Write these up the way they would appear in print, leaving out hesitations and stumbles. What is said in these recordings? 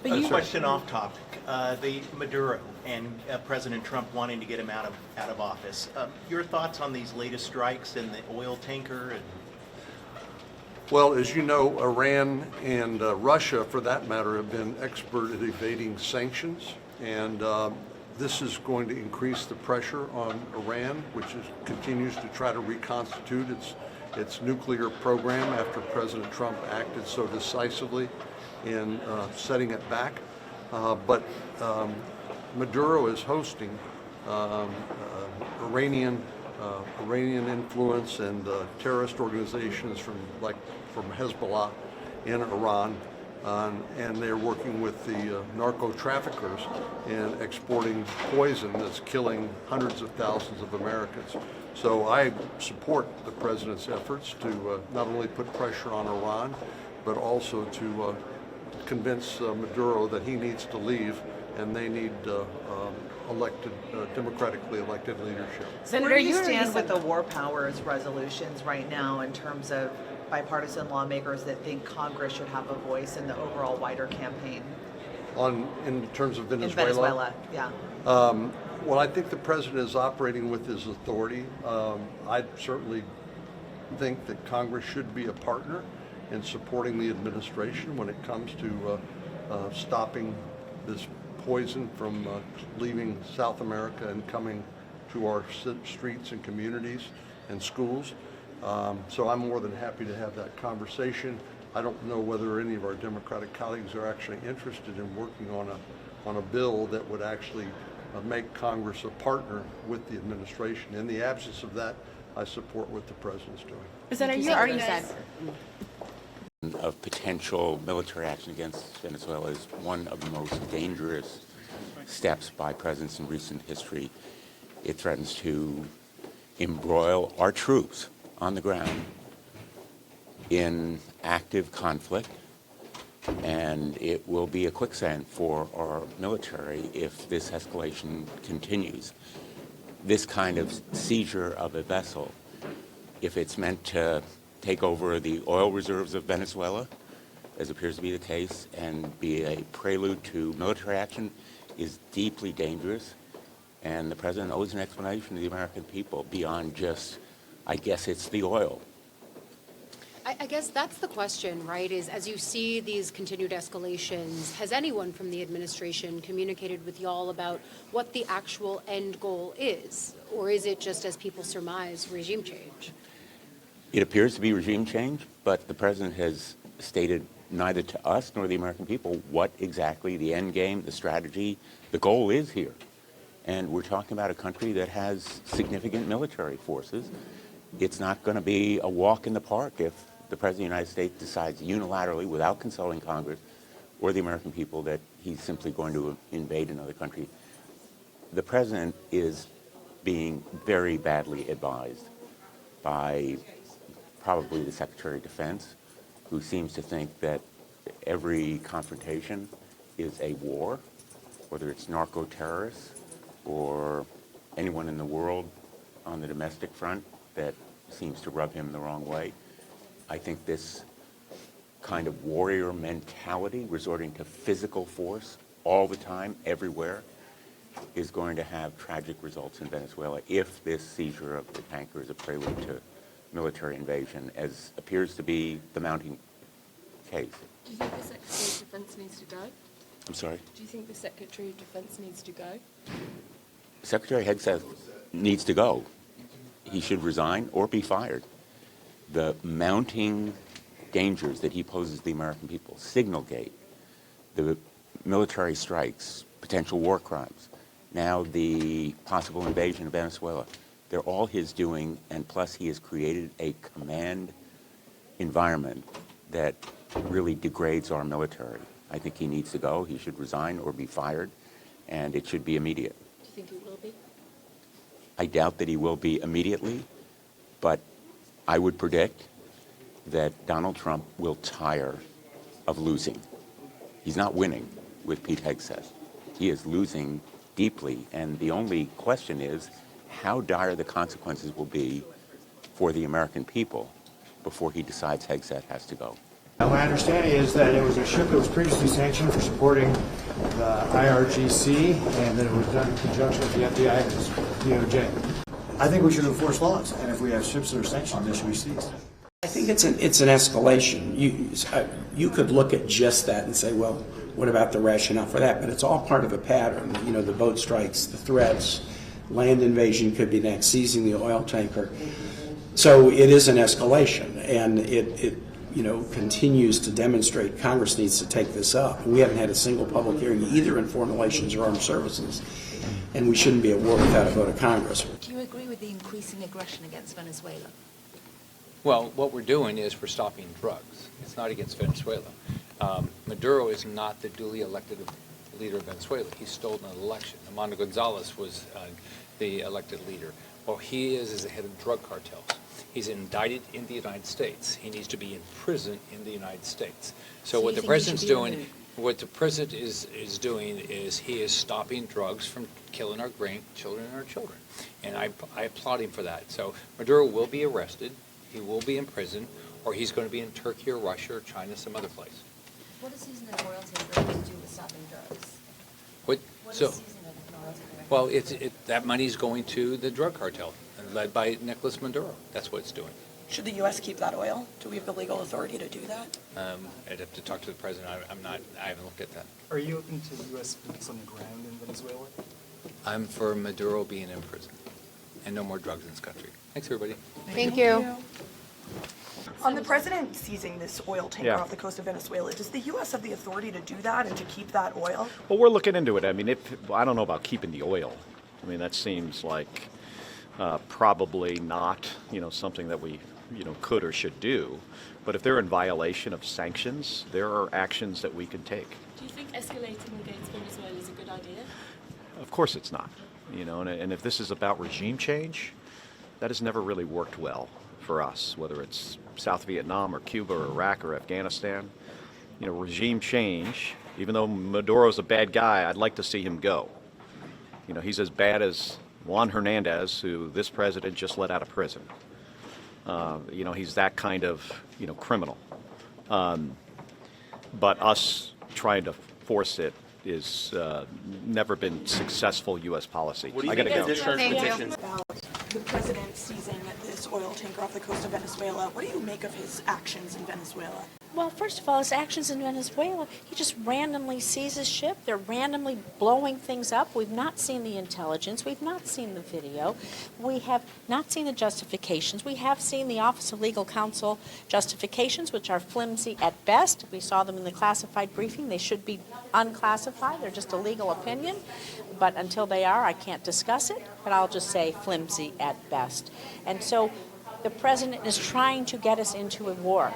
A question off topic. The Maduro and President Trump wanting to get him out of office. Your thoughts on these latest strikes and the oil tanker? Well, as you know, Iran and Russia, for that matter, have been expert at evading sanctions, and this is going to increase the pressure on Iran, which continues to try to reconstitute its nuclear program after President Trump acted so decisively in setting it back. But Maduro is hosting Iranian influence and terrorist organizations from Hezbollah in Iran, and they're working with the narco traffickers in exporting poison that's killing hundreds of thousands of Americans. So I support the president's efforts to not only put pressure on Iran, but also to convince Maduro that he needs to leave and they need democratically elected leadership. Senator, where do you stand with the war powers resolutions right now in terms of bipartisan lawmakers that think Congress should have a voice in the overall wider campaign? In terms of Venezuela? In Venezuela, yeah. Well, I think the president is operating with his authority. I certainly think that Congress should be a partner in supporting the administration when it comes to stopping this poison from leaving South America and coming to our streets and communities and schools. So I'm more than happy to have that conversation. I don't know whether any of our Democratic colleagues are actually interested in working on a bill that would actually make Congress a partner with the administration. In the absence of that, I support what the president's doing. Senator, you already said of potential military action against Venezuela is one of the most dangerous steps by presidents in recent history. It threatens to embroil our troops on the ground in active conflict, and it will be a quicksand for our military if this escalation continues. This kind of seizure of a vessel, if it's meant to take over the oil reserves of Venezuela, as appears to be the case, and be a prelude to military action, is deeply dangerous. And the president owes an explanation to the American people beyond just, I guess it's the oil. I guess that's the question, right, is as you see these continued escalations, has anyone from the administration communicated with y'all about what the actual end goal is? Or is it just, as people surmise, regime change? It appears to be regime change, but the president has stated neither to us nor the American people what exactly the end game, the strategy, the goal is here. And we're talking about a country that has significant military forces. It's not going to be a walk in the park if the President of the United States decides unilaterally, without consulting Congress or the American people, that he's simply going to invade another country. The President is being very badly advised by probably the Secretary of Defense, who seems to think that every confrontation is a war, whether it's narco-terrorists or anyone in the world on the domestic front that seems to rub him the wrong way. I think this kind of warrior mentality, resorting to physical force all the time, everywhere, is going to have tragic results in Venezuela if this seizure of the tanker is a prelude to military invasion, as appears to be the mounting case. Do you think the Secretary of Defense needs to go? I'm sorry? Do you think the Secretary of Defense needs to go? Secretary Hegseth needs to go. He should resign or be fired. The mounting dangers that he poses to the American people, Signalgate, the military strikes, potential war crimes, now the possible invasion of Venezuela, they're all his doing, and plus he has created a command environment that really degrades our military. I think he needs to go. He should resign or be fired, and it should be immediate. Do you think he will be? I doubt that he will be immediately, but I would predict that Donald Trump will tire of losing. He's not winning with Pete Hegseth. He is losing deeply, and the only question is how dire the consequences will be for the American people before he decides Hegseth has to go. My understanding is that it was a ship that was previously sanctioned for supporting the IRGC, and that it was done in conjunction with the FBI and DOJ. I think we should enforce laws, and if we have ships that are sanctioned, they should be seized. I think it's an escalation. You could look at just that and say, well, what about the rationale for that? But it's all part of a pattern. You know, the boat strikes, the threats, land invasion could be next, seizing the oil tanker. So it is an escalation, and it continues to demonstrate Congress needs to take this up. We haven't had a single public hearing either in foreign relations or armed services, and we shouldn't be at war without a vote of Congress. Do you agree with the increasing aggression against Venezuela? Well, what we're doing is we're stopping drugs. It's not against Venezuela. Maduro is not the duly elected leader of Venezuela. He stole an election. Amanda Gonzalez was the elected leader. What he is the head of drug cartels. He's indicted in the United States. He needs to be in prison in the United States. So what the president's doing, what the president is doing is he is stopping drugs from killing our grandchildren and our children. And I applaud him for that. So Maduro will be arrested. He will be in prison, or he's going to be in Turkey or Russia or China, some other place. What does seizing an oil tanker have to do with stopping drugs? What What so? does seizing an oil tanker Well, have to do with that money is going to the drug cartel, led by Nicolas Maduro. That's what it's doing. Should the U.S. keep that oil? Do we have the legal authority to do that? I'd have to talk to the president. I haven't looked at that. Are you open to U.S. boots on the ground in Venezuela? I'm for Maduro being in prison and no more drugs in this country. Thanks, everybody. Thank you. On the president seizing this oil tanker off the coast of Venezuela, does the U.S. have the authority to do that and to keep that oil? Well, we're looking into it. I mean, I don't know about keeping the oil. I mean, that seems like probably not, something that we, could or should do. But if they're in violation of sanctions, there are actions that we can take. Do you think escalating against Venezuela is a good idea? Of course it's not. And if this is about regime change, that has never really worked well for us, whether it's South Vietnam or Cuba or Iraq or Afghanistan. Regime change, even though Maduro's a bad guy, I'd like to see him go. He's as bad as Juan Hernandez, who this president just let out of prison. He's that kind of, criminal. But us trying to force it is never been successful U.S. policy. I got to go. About the president seizing this oil tanker off the coast of Venezuela, what do you make of his actions in Venezuela? Well, first of all, his actions in Venezuela, he just randomly seizes ship. They're randomly blowing things up. We've not seen the intelligence. We've not seen the video. We have not seen the justifications. We have seen the Office of Legal Counsel justifications, which are flimsy at best. We saw them in the classified briefing. They should be unclassified. They're just a legal opinion. But until they are, I can't discuss it. But I'll just say flimsy at best. And so the president is trying to get us into a war.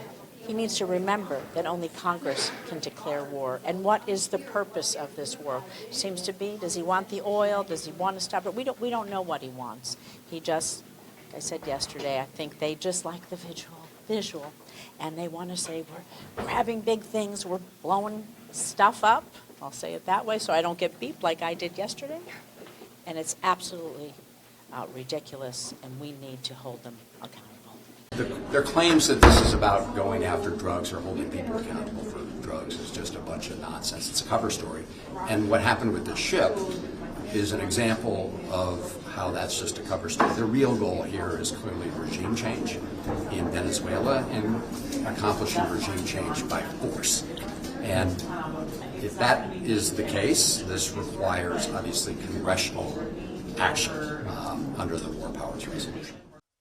He needs to remember that only Congress can declare war. And what is the purpose of this war? Seems to be, does he want the oil? Does he want to stop it? We don't know what he wants. He just, like I said yesterday, I think they just like the visual. And they want to say, we're grabbing big things, we're blowing stuff up. I'll say it that way so I don't get beeped like I did yesterday. And it's absolutely ridiculous, and we need to hold them accountable. Their claims that this is about going after drugs or holding people accountable for drugs is just a bunch of nonsense. It's a cover story. And what happened with the ship is an example of how that's just a cover story. The real goal here is clearly regime change in Venezuela and accomplishing regime change by force. And if that is the case, this requires obviously congressional action under the War Powers Resolution.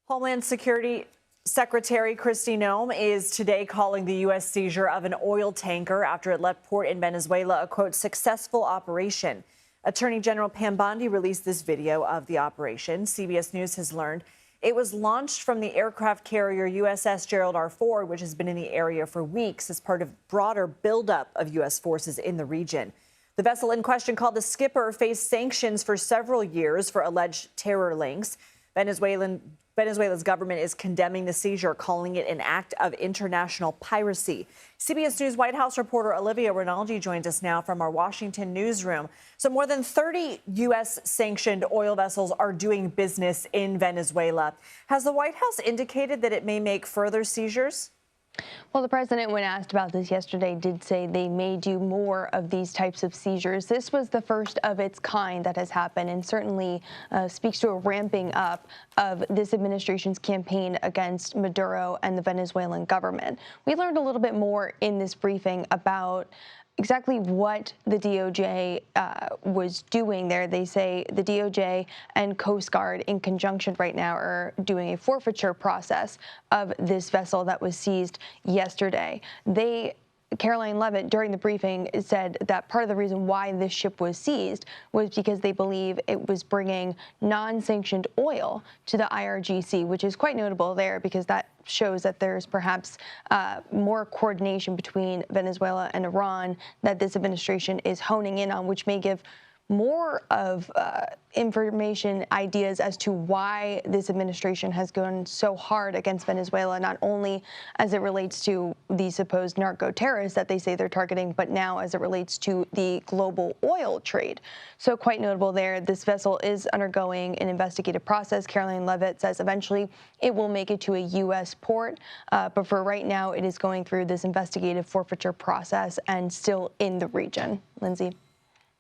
Homeland Security Secretary Kristi Noem is today calling the U.S. seizure of an oil tanker after it left port in Venezuela a, quote, successful operation. Attorney General Pam Bondi released this video of the operation. CBS News has learned it was launched from the aircraft carrier USS Gerald R. Ford, which has been in the area for weeks as part of broader buildup of U.S. forces in the region. The vessel in question, called the Skipper, faced sanctions for several years for alleged terror links. Venezuela's government is condemning the seizure, calling it an act of international piracy. CBS News White House reporter Olivia Rinaldi joins us now from our Washington newsroom. So more than 30 U.S. sanctioned oil vessels are doing business in Venezuela. Has the White House indicated that it may make further seizures? Well, the president, when asked about this yesterday, did say they may do more of these types of seizures. This was the first of its kind that has happened, and certainly speaks to a ramping up of this administration's campaign against Maduro and the Venezuelan government. We learned a little bit more in this briefing about exactly what the DOJ was doing there. They say the DOJ and Coast Guard in conjunction right now are doing a forfeiture process of this vessel that was seized yesterday. Caroline Leavitt, during the briefing, said that part of the reason why this ship was seized was because they believe it was bringing non-sanctioned oil to the IRGC, which is quite notable there because that shows that there's perhaps more coordination between Venezuela and Iran that this administration is honing in on, which may give more of information, ideas as to why this administration has gone so hard against Venezuela, not only as it relates to the supposed narco-terrorists that they say they're targeting, but now as it relates to the global oil trade. So quite notable there. This vessel is undergoing an investigative process. Caroline Leavitt says eventually it will make it to a U.S. port, but for right now it is going through this investigative forfeiture process and still in the region. Lindsay.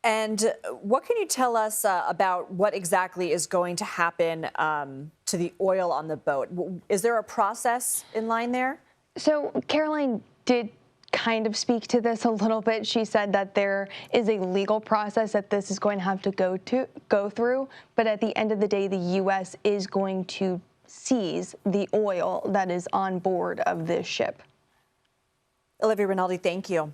And what can you tell us about what exactly is going to happen to the oil on the boat? Is there a process in line there? So Caroline did kind of speak to this a little bit. She said that there is a legal process that this is going to have to go through, but at the end of the day, the U.S. is going to seize the oil that is on board of this ship. Olivia Rinaldi, thank you.